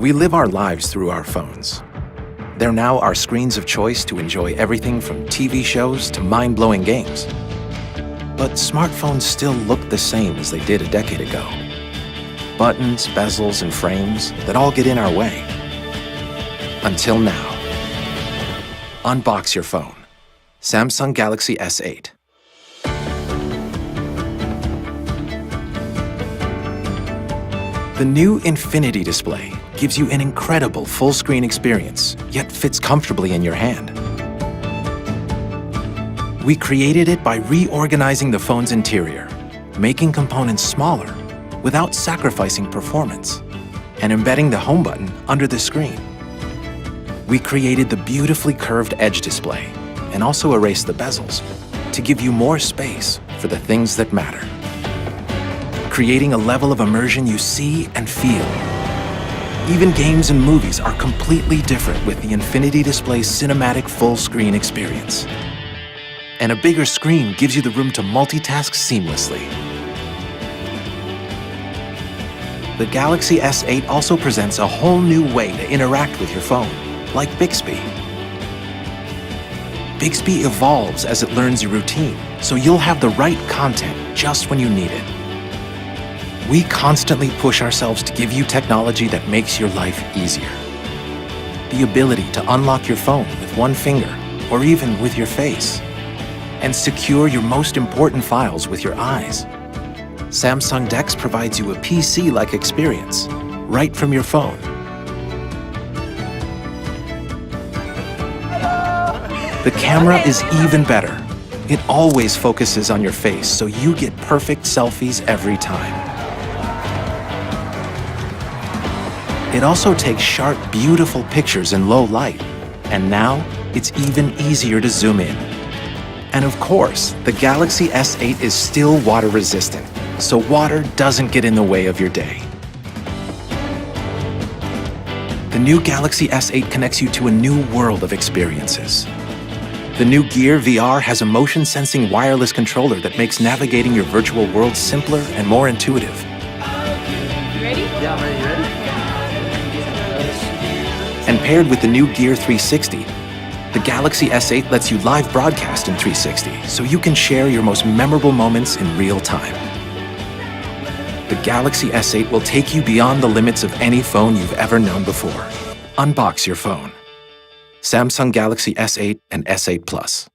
We live our lives through our phones. They're now our screens of choice to enjoy everything from TV shows to mind-blowing games. But smartphones still look the same as they did a decade ago. Buttons, bezels, and frames that all get in our way. Until now. Unbox your phone. Samsung Galaxy S8. The new Infinity display gives you an incredible full-screen experience, yet fits comfortably in your hand. We created it by reorganizing the phone's interior, making components smaller without sacrificing performance, and embedding the home button under the screen. We created the beautifully curved edge display and also erased the bezels to give you more space for the things that matter, creating a level of immersion you see and feel. Even games and movies are completely different with the Infinity display's cinematic full-screen experience. And a bigger screen gives you the room to multitask seamlessly. The Galaxy S8 also presents a whole new way to interact with your phone, like Bixby. Bixby evolves as it learns your routine, so you'll have the right content just when you need it. We constantly push ourselves to give you technology that makes your life easier. The ability to unlock your phone with one finger, or even with your face, and secure your most important files with your eyes. Samsung DeX provides you a PC-like experience, right from your phone. The camera is even better. It always focuses on your face, so you get perfect selfies every time. It also takes sharp, beautiful pictures in low light, and now it's even easier to zoom in. And of course, the Galaxy S8 is still water resistant, so water doesn't get in the way of your day. The new Galaxy S8 connects you to a new world of experiences. The new Gear VR has a motion-sensing wireless controller that makes navigating your virtual world simpler and more intuitive. Ready? Yeah, I'm ready. You ready? And paired with the new Gear 360, the Galaxy S8 lets you live broadcast in 360, so you can share your most memorable moments in real time. The Galaxy S8 will take you beyond the limits of any phone you've ever known before. Unbox your phone. Samsung Galaxy S8 and S8 Plus.